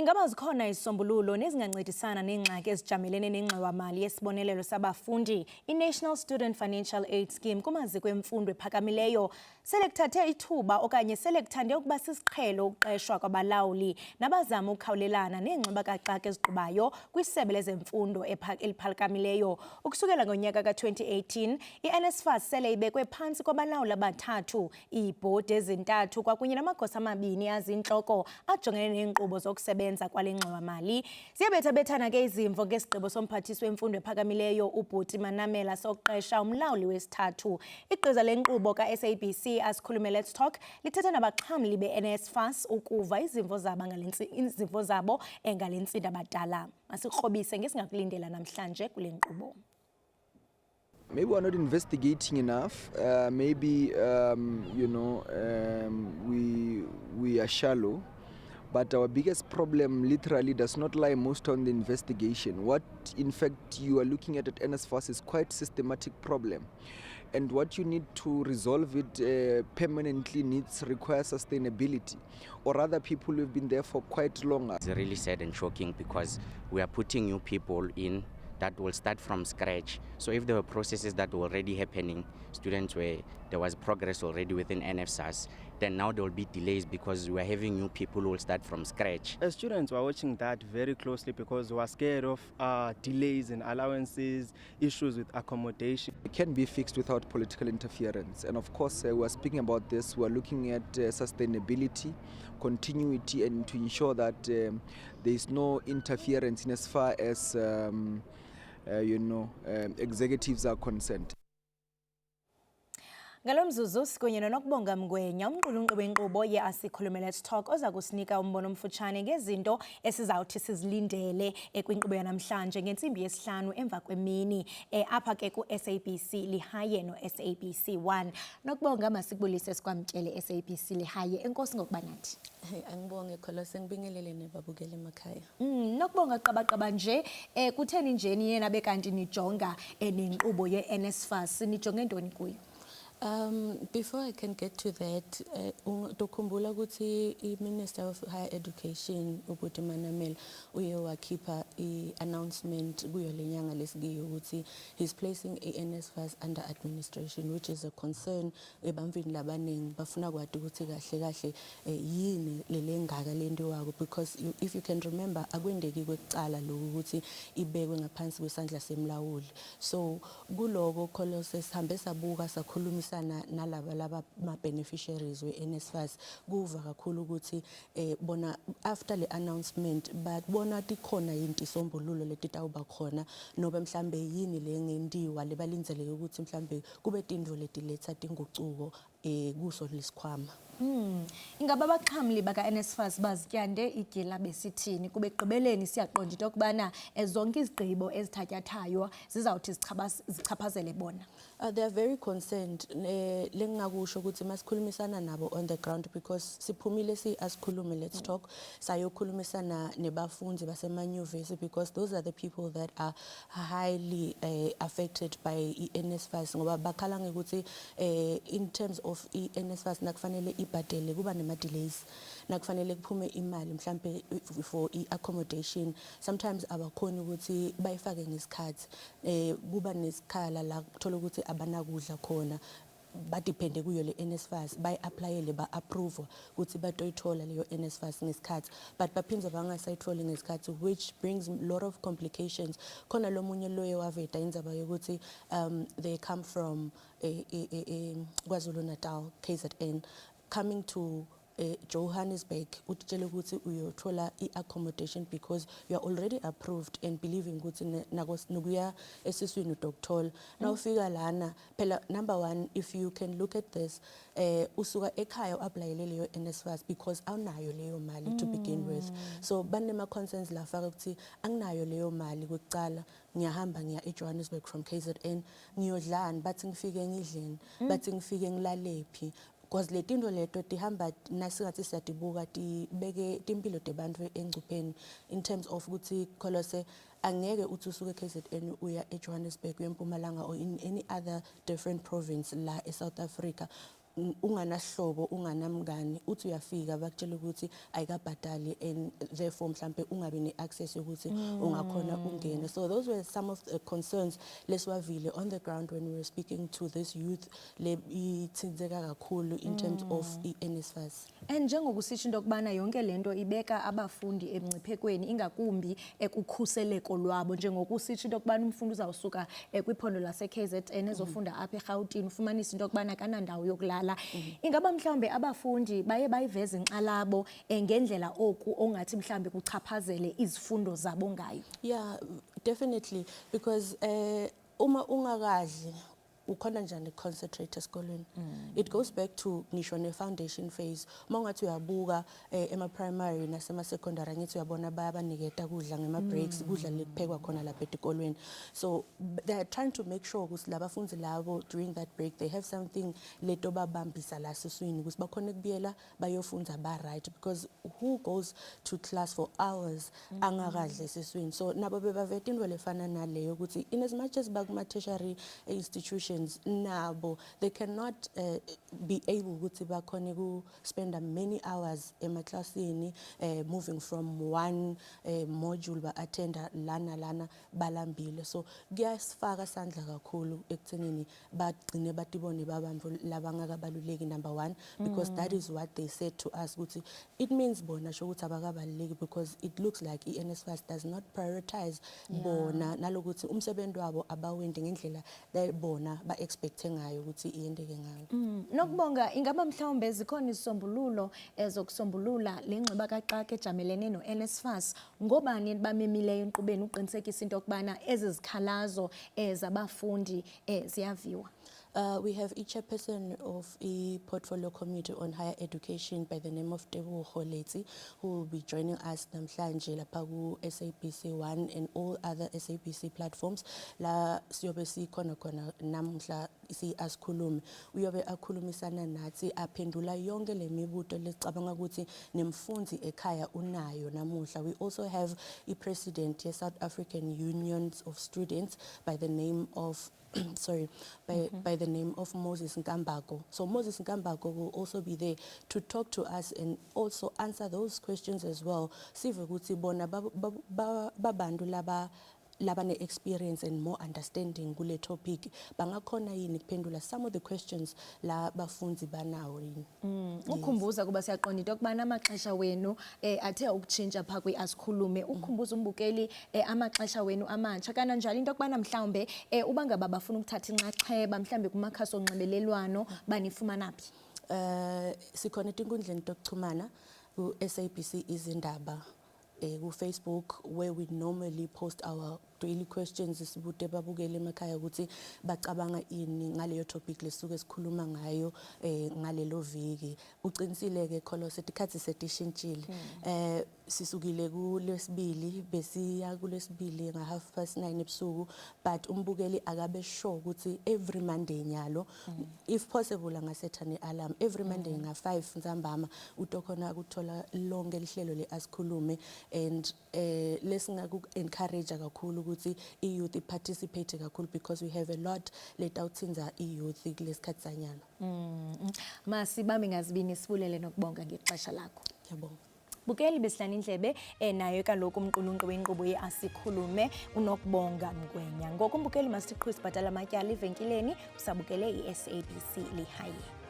Ingaba zikhona izisombululo nezingancedisana nengxaki ezijamelene nengxowa-mali yesibonelelo sabafundi i-National Student Financial Aid Scheme kumaziko emfundo ephakamileyo sele kuthathe ithuba okanye sele kuthande ukuba sisiqhelo ukuqeshwa kwabalawuli nabazama ukukhawulelana neengxubakaxaka eziqubayo kwisebe lezemfundo eliphakamileyo. Ukusukela ngonyaka ka-2018 i-NSFAS sele ibekwe phantsi kwabalawuli abathathu, iibhodi ezintathu kwakunye namagosa amabini azintloko ajongene neenkqubo zokusebenza kwale ngxowa-mali. Ziyabethabethana ke izimvo ngesigqibo somphathiswa wemfundo ephakamileyo uBhuti Manamela sokuqesha umlawuli wesithathu. Igqiza lenkqubo ka-SABC asikhulume Let's Talk lithetha nabaxhamli be-NSFAS ukuva izimvo zabo ngale ntsida abadala. Masikrobise ngesingakulindela namhlanje kule nkqubo. Maybe we're not investigating enough. Maybe we are shallow. But our biggest problem literally does not lie most on the investigation. What in fact you are looking at NSFAS is quite systematic problem. And what you need to resolve it permanently requires sustainability. Or rather, people who have been there for quite long. It's really sad and shocking because we are putting new people in that will start from scratch. So if there were processes that were already happening, students where there was progress already within NSFAS, then now there will be delays because we are having new people who will start from scratch. As students were watching that very closely because we are scared of delays in allowances, issues with accommodation. It can be fixed without political interference. And of course, we are speaking about this. We are looking at sustainability, continuity, and to ensure that there is no interference in as far as executives are concerned. Ngalo mzuzu sikunye nonokubonga Mgwenya umqulunqi wenkqubo ye-Asikhulume Let's Talk oza kusinika umbono omfutshane ngezinto esizawuthi sizilindele kwinkqubo yanamhlanje ngentsimbi yesihlanu emva kwemini apha ke ku-SABC Lihaye no-SABC 1. Nokubonga masikubulise sikwamkele SABC Lihaye. Enkosi ngokuba nathi. Angibonge Kholose ngibingelele nebabukele emakhaya. Nokubonga qabaqaba nje kutheni njeni yena bekanti nijonga nenkqubo ye-NSFAS nijonge ntoni kuyo? Before I can get to that, dokhumbula ukuthi i-Minister of Higher Education uBhuti Manamela uye wakhipha i-announcement kuyo lenyanga lesikiyo ukuthi he's placing i-NSFAS under administration, which is a concern ebantwini labaningi bafuna kwathi ukuthi kahle yini lelengaka lento wako, because if you can remember akwendeki kwekucala lokho ukuthi ibekwe ngaphansi kwesandla semlawuli. So kuloko Kholose sihambe sabuka sakhulumisa nalaba ma-beneficiaries we-NSFAS kuva kakhulu ukuthi bona after le announcement babona tikhona yini isombululo leti tawuba khona nobe mhlambe yini lengendiwa lebalinzeleke ukuthi mhlambe kube tindvo letiletha tingucuko kuso lesikhwama. Ingaba abaxhamli baka-NSFAS bazityande igila besithini kube ekugqibeleni siyaqonda into yokubana zonke izigqibo ezithatyathayo zizawuthi zichaphazele bona? They are very concerned. Lengakusho ukuthi masikhulumisana nabo on the ground because siphumile Asikhulume Let's Talk sayokhulumisana nebafundi basemanyuvesi because those are the people that are highly affected by i-NSFAS ngoba bakhala ngekuthi in terms of i-NSFAS nakufanele ibhadele kuba nema-delays nakufanele kuphume imali mhlambe for i-accommodation sometimes abakhoni ukuthi bayifake ngesikhathi kuba nesikhala la kuthola ukuthi abanakudla khona badepende kuyo le NSFAS bayi-applyele ba-approve ukuthi batoyithola leyo NSFAS ngesikhathi but baphindze bangasayitholi ngesikhathi, which brings a lot of complications. Khona lo munye loye waveta indzaba yokuthi they come from KwaZulu-Natal, KZN, coming to Johannesburg utitshela ukuthi uyothola i-accommodation because you are already approved and believing ukuthi nokuya esiswini udokuthola. Nawufika lana phela number one, if you can look at this usuka ekhaya u-applyele leyo NSFAS because awunayo leyo mali to begin with. So banema concerns la faka ukuthi anginayo leyo mali kwekucala ngiyahamba ngiya eJohannesburg from KZN ngiyodlani bathi ngifike ngidleni bathi ngifike ngilalephi because letinto leto tihamba nasingathi siyadibuka tibeke timpilo tebantfu engcupheni in terms of ukuthi Kholose angeke uthi usuke KZN uya eJohannesburg uya eMpumalanga or in any other different province la eSouth Africa unganasihlobo unganamngani uthi uyafika bakutshela ukuthi ayikabhadali and therefore mhlambe ungabe ne-access yokuthi ungakhona ungene. So those were some of the concerns lesiwavile on the ground when we were speaking to this youth le ithinzeka kakhulu in terms of i-NSFAS. And njengokusitsho into yokubana yonke lento ibeka abafundi emngciphekweni ingakumbi ekukhuseleko lwabo njengokusitsho into yokubana umfundi uzawusuka kwiphondo lase-KZN ezofunda apha eRhawutini ufumanisa into yokubana kanandawo yokulala. Ingaba mhlawumbe abafundi baye bayiveza inkxalabo ngendlela oku ongathi mhlawumbe kuchaphazele izifundo zabo ngayo? Yeah, definitely, because uma ungakadli ukhona njani concentrate esikolweni. It goes back to ngisho ne-foundation phase. Uma ungathi uyabuka ema-primary nasema-secondary angithi uyabona bayabaniketa kudla ngema-breaks, kudla lekuphekwa khona lapha esikolweni. So they are trying to make sure ukuthi labafundi labo during that break they have something leto babambisa la siswini ukuthi bakhona kubuyela bayofunda ba-right, because who goes to class for hours angakadli siswini? So nabo bebaveta into lefana naleyo ukuthi in as much as bakuma-tertiary institution nabo they cannot be able ukuthi bakhone ku spend many hours emaklasini moving from one module ba attenda lana balambile. So kuyasifaka sandla kakhulu ekuthenini bagcine batibone babantu labangakabaluleki, number one, because that is what they said to us ukuthi it means bona sho ukuthi abakabaluleki because it looks like i-NSFAS does not prioritize bona nalokuthi umsebenzi wabo abawendi ngendlela bona ba-expecte ngayo ukuthi iyendeke ngayo. Nokubonga, ingaba mhlawumbe zikhona izisombululo ezokusombulula le ngxeba kaxaka ejamelene no-NSFAS ngobani bamemileyo enkqubeni uqinisekisa into yokubana ezi zikhalazo zabafundi ziyaviwa? We have a chairperson of a portfolio committee on higher education by the name of Teboho Kholeti, who will be joining us namhlanje lapha ku SABC 1 and all other SABC platforms. La siyobe sikhona namhla asikhulume. Uyobe akhulumisana nathi aphendula yonke le mibuto lecabanga ukuthi nemfundi ekhaya unayo namuhla. We also have a president of South African Unions of Students by the name of by the name of Moses Nkambako. So Moses Nkambako will also be there to talk to us and also answer those questions as well. Sive ukuthi bona babantu laba ne-experience and more understanding kule topic bangakhona yini kuphendula some of the questions la bafundi banawo yini. Ukhumbuza kuba siyaqonda into yokubana amaxesha wenu athe ukutshintsha phaa kwi-Asikhulume. Ukhumbuza umbukeli amaxesha wenu amatsha kananjalo into yokubana mhlawumbe uba ngaba bafuna ukuthatha inxaxheba mhlawumbe kumakhasi onxibelelwano banifumana phi? Sikhona inkundleni yokuxhumana ku-SABC izindaba ku-Facebook, where we normally post our daily questions sibude babukele emakhaya ukuthi bacabanga ini ngaleyo topic lesuke sikhuluma ngayo ngalelo viki. Uqinisile ke kholo setikhathi setishintshile. Sisukile kulesibili besiya kulesibili nga 9:30 ebusuku, but umbukeli akabe sure ukuthi every Monday nyalo if possible angasetha ne-alarm every Monday nga 5 ntambama utokhona ukuthola lonke lihlelo le-Asikhulume. And lesingaku encourage kakhulu ukuthi i-youth participate kakhulu because we have a lot letawuthinza i-youth kulesikhathi sanyana. Masibambe ngazibini sibulele nokubonga ngexesha lakho. Ngiyabonga. Bukeli besilana indlebe nayo kaloku umqulunqi wenkqubo ye-Asikhulume uNokubonga Mgwenya. Ngoku umbukeli masithi qhu isibhatala amatyala evenkileni usabukele i-SABC lihaye.